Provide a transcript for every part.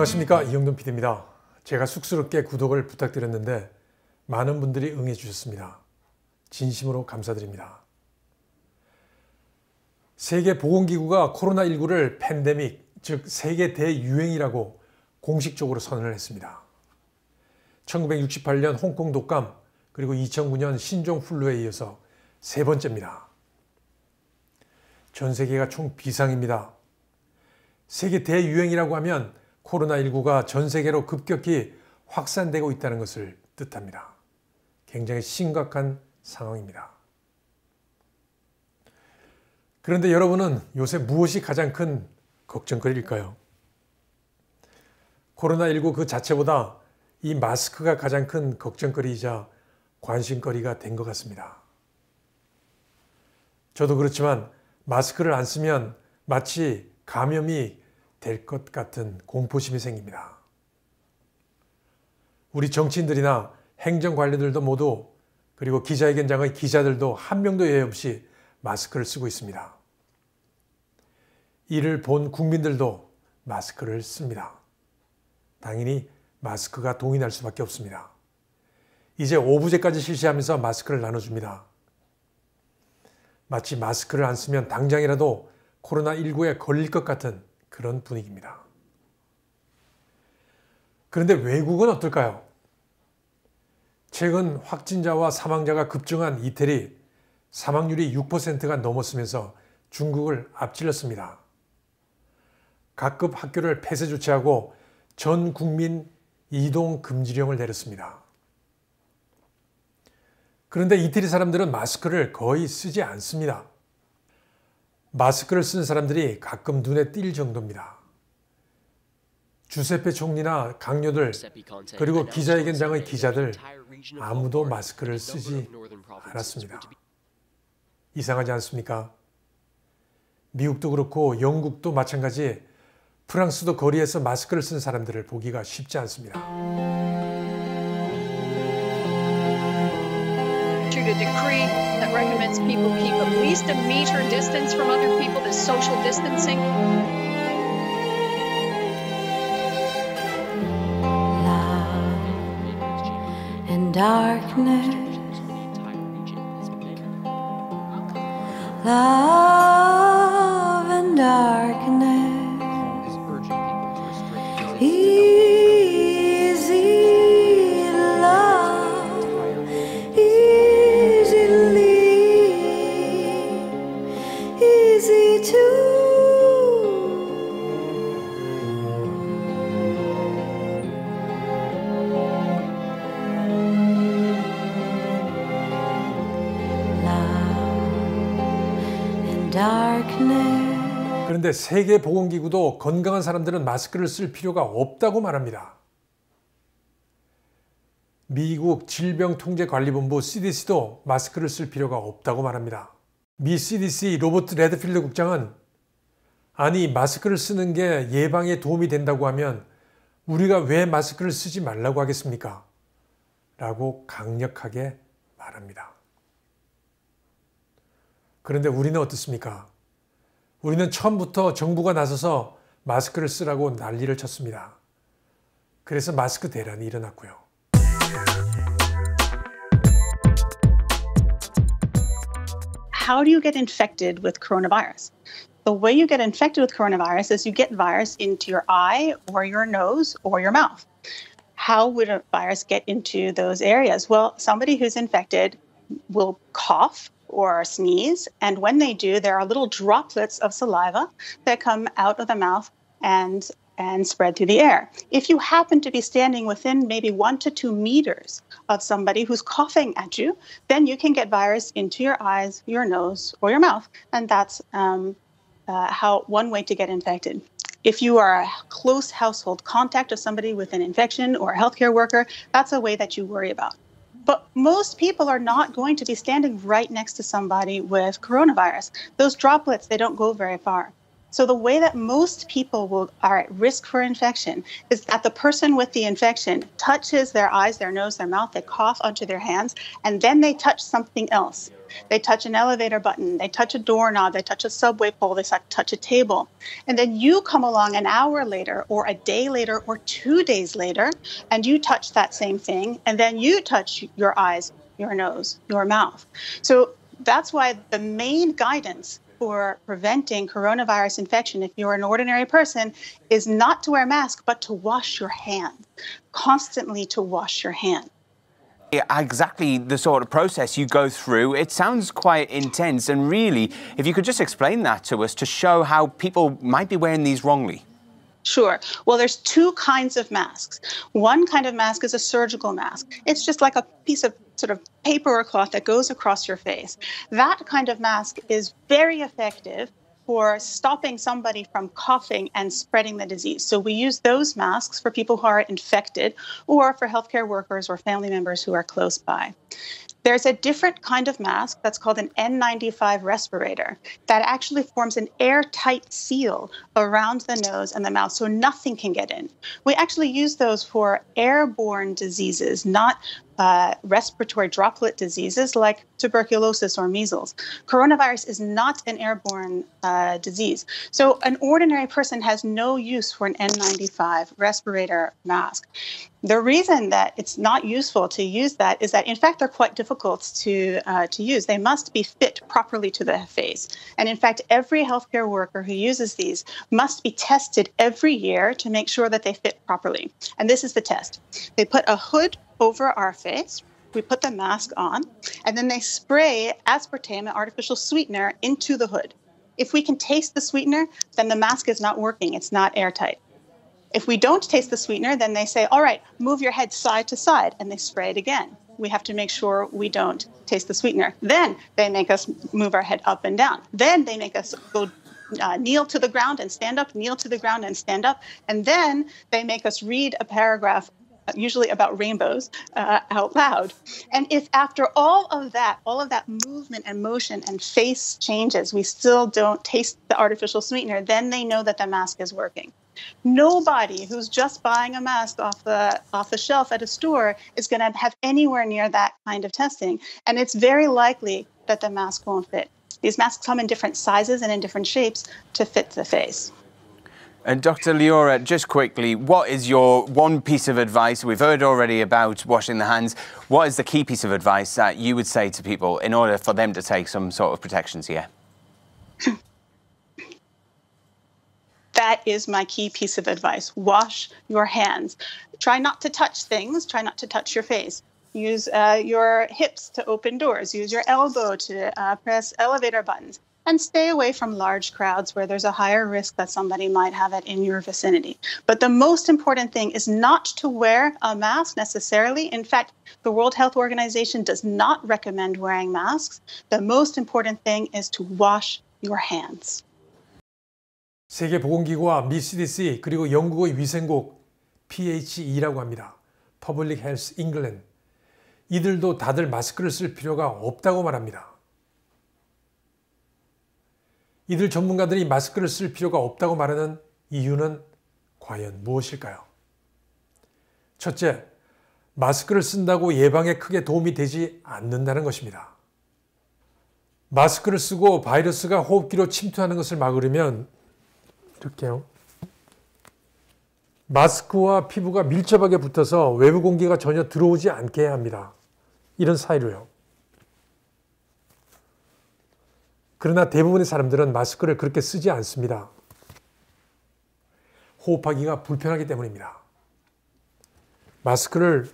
안녕하십니까, 이영돈 PD입니다. 제가 쑥스럽게 구독을 부탁드렸는데 많은 분들이 응해 주셨습니다. 진심으로 감사드립니다. 세계보건기구가 코로나19를 팬데믹, 즉 세계 대유행이라고 공식적으로 선언을 했습니다. 1968년 홍콩 독감, 그리고 2009년 신종플루에 이어서 세 번째입니다. 전 세계가 총 비상입니다. 세계 대유행이라고 하면 코로나19가 전 세계로 급격히 확산되고 있다는 것을 뜻합니다. 굉장히 심각한 상황입니다. 그런데 여러분은 요새 무엇이 가장 큰 걱정거리일까요? 코로나19 그 자체보다 이 마스크가 가장 큰 걱정거리이자 관심거리가 된 것 같습니다. 저도 그렇지만 마스크를 안 쓰면 마치 감염이 될 것 같은 공포심이 생깁니다. 우리 정치인들이나 행정관리들도 모두, 그리고 기자회견장의 기자들도 한 명도 예외 없이 마스크를 쓰고 있습니다. 이를 본 국민들도 마스크를 씁니다. 당연히 마스크가 동의날 수밖에 없습니다. 이제 오부제까지 실시하면서 마스크를 나눠줍니다. 마치 마스크를 안 쓰면 당장이라도 코로나19에 걸릴 것 같은 그런 분위기입니다. 그런데 외국은 어떨까요? 최근 확진자와 사망자가 급증한 이태리, 사망률이 6%가 넘었으면서 중국을 앞질렀습니다. 각급 학교를 폐쇄 조치하고 전 국민 이동 금지령을 내렸습니다. 그런데 이태리 사람들은 마스크를 거의 쓰지 않습니다. 마스크를 쓰는 사람들이 가끔 눈에 띌 정도입니다. 주세페 총리나 강요들, 그리고 기자회견장의 기자들, 아무도 마스크를 쓰지 않았습니다. 이상하지 않습니까? 미국도 그렇고 영국도 마찬가지, 프랑스도 거리에서 마스크를 쓴 사람들을 보기가 쉽지 않습니다. A decree that recommends people keep at least a meter distance from other people, this social distancing. Love and darkness. Love and darkness. Easy love. Easy to love and darkness. 그런데 세계보건기구도 건강한 사람들은 마스크를 쓸 필요가 없다고 말합니다. 미국 질병통제관리본부 CDC도 마스크를 쓸 필요가 없다고 말합니다. 미 CDC 로버트 레드필드 국장은 아니 마스크를 쓰는 게 예방에 도움이 된다고 하면 우리가 왜 마스크를 쓰지 말라고 하겠습니까? 라고 강력하게 말합니다. 그런데 우리는 어떻습니까? 우리는 처음부터 정부가 나서서 마스크를 쓰라고 난리를 쳤습니다. 그래서 마스크 대란이 일어났고요. How do you get infected with coronavirus? The way you get infected with coronavirus is you get virus into your eye or your nose or your mouth. How would a virus get into those areas? Well, somebody who's infected will cough or sneeze, and when they do, there are little droplets of saliva that come out of the mouth and spread through the air. If you happen to be standing within maybe 1 to 2 meters of somebody who's coughing at you, then you can get virus into your eyes, your nose, or your mouth. And that's one way to get infected. If you are a close household contact of somebody with an infection or a healthcare worker, that's a way that you worry about. But most people are not going to be standing right next to somebody with coronavirus. Those droplets, they don't go very far. So the way that most people are at risk for infection is that the person with the infection touches their eyes, their nose, their mouth, they cough onto their hands, and then they touch something else. They touch an elevator button, they touch a doorknob, they touch a subway pole, they touch a table. And then you come along an hour later or a day later or 2 days later, and you touch that same thing, and then you touch your eyes, your nose, your mouth. So that's why the main guidance for preventing coronavirus infection, if you're an ordinary person, is not to wear a mask, but to wash your hands, constantly to wash your hands. Exactly the sort of process you go through. It sounds quite intense. And really, if you could just explain that to us to show how people might be wearing these wrongly. Sure. Well, there's two kinds of masks. One kind of mask is a surgical mask. It's just like a piece of sort of paper or cloth that goes across your face. That kind of mask is very effective for stopping somebody from coughing and spreading the disease. So we use those masks for people who are infected or for healthcare workers or family members who are close by. There's a different kind of mask that's called an N95 respirator that actually forms an airtight seal around the nose and the mouth so nothing can get in. We actually use those for airborne diseases, not respiratory droplet diseases like tuberculosis or measles. Coronavirus is not an airborne disease. So an ordinary person has no use for an N95 respirator mask. The reason that it's not useful to use that is that, in fact, they're quite difficult to use. They must be fit properly to the face. And in fact, every healthcare worker who uses these must be tested every year to make sure that they fit properly. And this is the test. They put a hood over our face, we put the mask on, and then they spray aspartame, an artificial sweetener, into the hood. If we can taste the sweetener, then the mask is not working. It's not airtight. If we don't taste the sweetener, then they say, all right, move your head side to side, and they spray it again. We have to make sure we don't taste the sweetener. Then they make us move our head up and down. Then they make us go kneel to the ground and stand up, kneel to the ground and stand up. And then they make us read a paragraph usually about rainbows, out loud. And if after all of that movement and motion and face changes, we still don't taste the artificial sweetener, then they know that the mask is working. Nobody who's just buying a mask off the shelf at a store is going to have anywhere near that kind of testing. And it's very likely that the mask won't fit. These masks come in different sizes and in different shapes to fit the face. And Dr. Leora, just quickly, what is your one piece of advice? We've heard already about washing the hands. What is the key piece of advice that you would say to people in order for them to take some sort of protections here? That is my key piece of advice. Wash your hands. Try not to touch things. Try not to touch your face. Use your hips to open doors. Use your elbow to press elevator buttons. And stay away from large crowds where there's a higher risk that somebody might have it in your vicinity. But the most important thing is not to wear a mask necessarily. In fact, the World Health Organization does not recommend wearing masks. The most important thing is to wash your hands. 세계보건기구와 미 CDC 그리고 영국의 위생국 PHE라고 합니다. Public Health England. 이들도 다들 마스크를 쓸 필요가 없다고 말합니다. 이들 전문가들이 마스크를 쓸 필요가 없다고 말하는 이유는 과연 무엇일까요? 첫째, 마스크를 쓴다고 예방에 크게 도움이 되지 않는다는 것입니다. 마스크를 쓰고 바이러스가 호흡기로 침투하는 것을 막으려면 이렇게요. 마스크와 피부가 밀접하게 붙어서 외부 공기가 전혀 들어오지 않게 해야 합니다. 이런 사이로요. 그러나 대부분의 사람들은 마스크를 그렇게 쓰지 않습니다. 호흡하기가 불편하기 때문입니다. 마스크를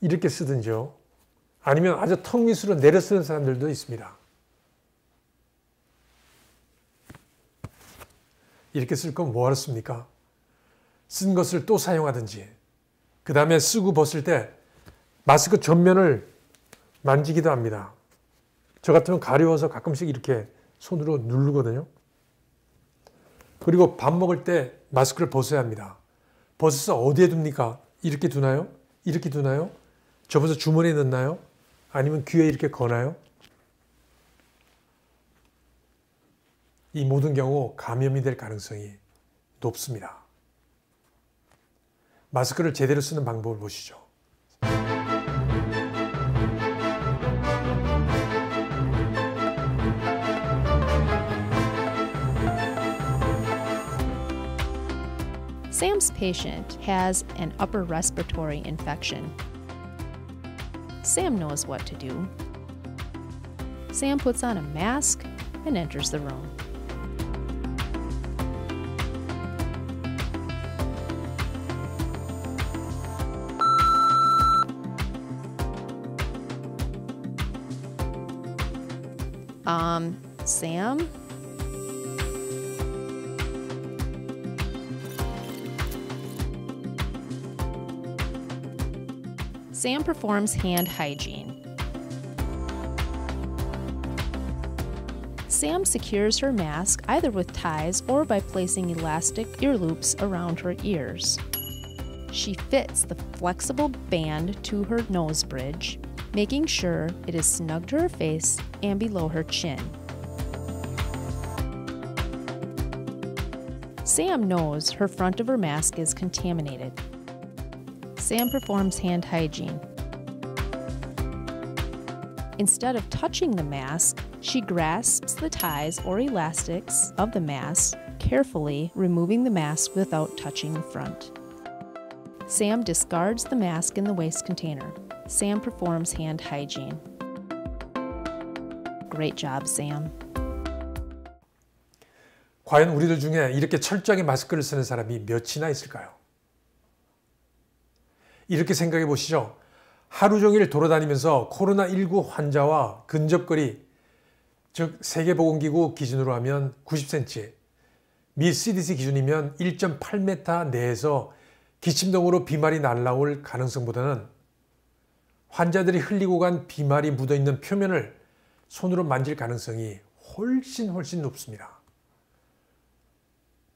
이렇게 쓰든지요. 아니면 아주 턱 밑으로 내려 쓰는 사람들도 있습니다. 이렇게 쓸 건 뭐하러 씁니까? 쓴 것을 또 사용하든지, 그 다음에 쓰고 벗을 때 마스크 전면을 만지기도 합니다. 저 같으면 가려워서 가끔씩 이렇게 손으로 누르거든요. 그리고 밥 먹을 때 마스크를 벗어야 합니다. 벗어서 어디에 둡니까? 이렇게 두나요? 이렇게 두나요? 접어서 주머니에 넣나요? 아니면 귀에 이렇게 거나요? 이 모든 경우 감염이 될 가능성이 높습니다. 마스크를 제대로 쓰는 방법을 보시죠. Sam's patient has an upper respiratory infection. Sam knows what to do. Sam puts on a mask and enters the room. Sam? Sam performs hand hygiene. Sam secures her mask either with ties or by placing elastic ear loops around her ears. She fits the flexible band to her nose bridge, making sure it is snug to her face and below her chin. Sam knows her front of her mask is contaminated. Sam performs hand hygiene. Instead of touching the mask, she grasps the ties or elastics of the mask, carefully removing the mask without touching the front. Sam discards the mask in the waste container. Sam performs hand hygiene. Great job, Sam. 과연 우리들 중에 이렇게 철저하게 마스크를 쓰는 사람이 몇이나 있을까요? 이렇게 생각해 보시죠. 하루 종일 돌아다니면서 코로나19 환자와 근접거리, 즉 세계보건기구 기준으로 하면 90cm, 미 CDC 기준이면 1.8m 내에서 기침동으로 비말이 날아올 가능성보다는 환자들이 흘리고 간 비말이 묻어있는 표면을 손으로 만질 가능성이 훨씬 높습니다.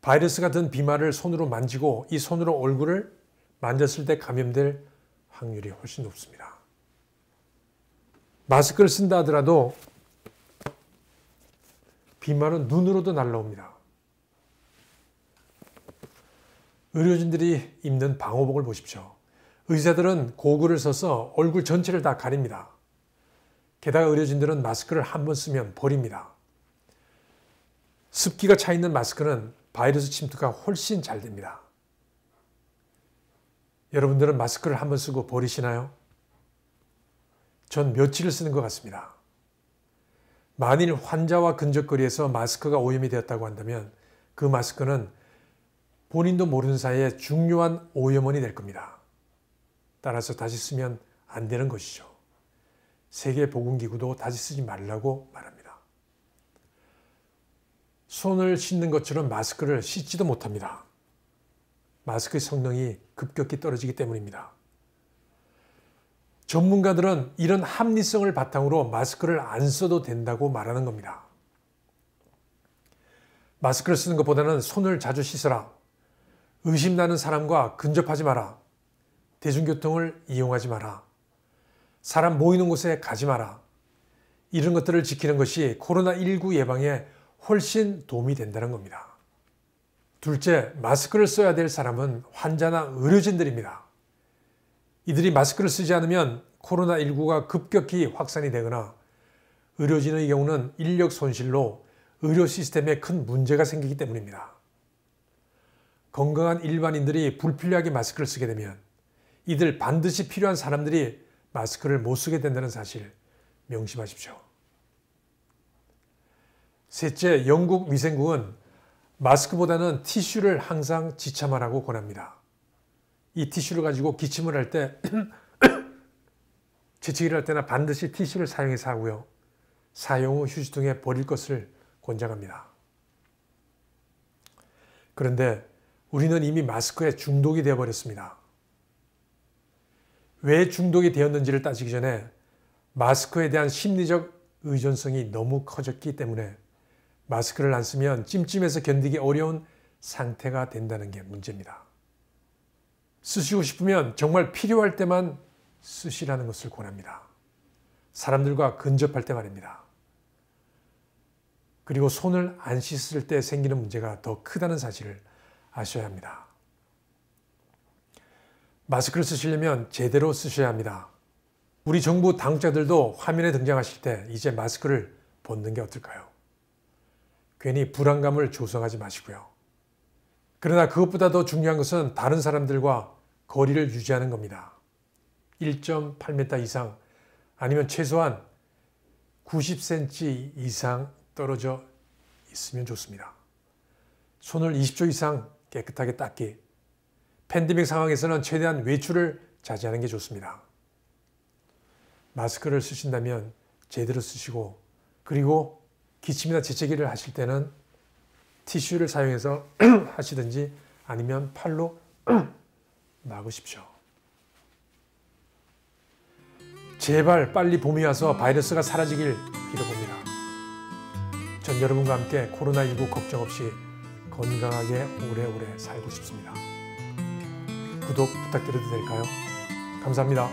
바이러스가 든 비말을 손으로 만지고 이 손으로 얼굴을 만졌을 때 감염될 확률이 훨씬 높습니다. 마스크를 쓴다 하더라도 비말은 눈으로도 날라옵니다. 의료진들이 입는 방호복을 보십시오. 의사들은 고글을 써서 얼굴 전체를 다 가립니다. 게다가 의료진들은 마스크를 한 번 쓰면 버립니다. 습기가 차 있는 마스크는 바이러스 침투가 훨씬 잘 됩니다. 여러분들은 마스크를 한 번 쓰고 버리시나요? 전 며칠을 쓰는 것 같습니다. 만일 환자와 근접거리에서 마스크가 오염이 되었다고 한다면 그 마스크는 본인도 모르는 사이에 중요한 오염원이 될 겁니다. 따라서 다시 쓰면 안 되는 것이죠. 세계보건기구도 다시 쓰지 말라고 말합니다. 손을 씻는 것처럼 마스크를 씻지도 못합니다. 마스크의 성능이 급격히 떨어지기 때문입니다. 전문가들은 이런 합리성을 바탕으로 마스크를 안 써도 된다고 말하는 겁니다. 마스크를 쓰는 것보다는 손을 자주 씻어라. 의심나는 사람과 근접하지 마라. 대중교통을 이용하지 마라. 사람 모이는 곳에 가지 마라. 이런 것들을 지키는 것이 코로나19 예방에 훨씬 도움이 된다는 겁니다. 둘째, 마스크를 써야 될 사람은 환자나 의료진들입니다. 이들이 마스크를 쓰지 않으면 코로나19가 급격히 확산이 되거나 의료진의 경우는 인력 손실로 의료 시스템에 큰 문제가 생기기 때문입니다. 건강한 일반인들이 불필요하게 마스크를 쓰게 되면 이들 반드시 필요한 사람들이 마스크를 못 쓰게 된다는 사실 명심하십시오. 셋째, 영국 위생국은 마스크보다는 티슈를 항상 지참하라고 권합니다. 이 티슈를 가지고 기침을 할 때, 재채기를 할 때나 반드시 티슈를 사용해서 하고요. 사용 후 휴지통에 버릴 것을 권장합니다. 그런데 우리는 이미 마스크에 중독이 되어버렸습니다. 왜 중독이 되었는지를 따지기 전에 마스크에 대한 심리적 의존성이 너무 커졌기 때문에 마스크를 안 쓰면 찜찜해서 견디기 어려운 상태가 된다는 게 문제입니다. 쓰시고 싶으면 정말 필요할 때만 쓰시라는 것을 권합니다. 사람들과 근접할 때 말입니다. 그리고 손을 안 씻을 때 생기는 문제가 더 크다는 사실을 아셔야 합니다. 마스크를 쓰시려면 제대로 쓰셔야 합니다. 우리 정부 당국자들도 화면에 등장하실 때 이제 마스크를 벗는 게 어떨까요? 괜히 불안감을 조성하지 마시고요. 그러나 그것보다 더 중요한 것은 다른 사람들과 거리를 유지하는 겁니다. 1.8m 이상 아니면 최소한 90cm 이상 떨어져 있으면 좋습니다. 손을 20초 이상 깨끗하게 닦기. 팬데믹 상황에서는 최대한 외출을 자제하는 게 좋습니다. 마스크를 쓰신다면 제대로 쓰시고, 그리고 기침이나 재채기를 하실 때는 티슈를 사용해서 하시든지 아니면 팔로 막으십시오. 제발 빨리 봄이 와서 바이러스가 사라지길 빌어봅니다. 전 여러분과 함께 코로나19 걱정 없이 건강하게 오래오래 살고 싶습니다. 구독 부탁드려도 될까요? 감사합니다.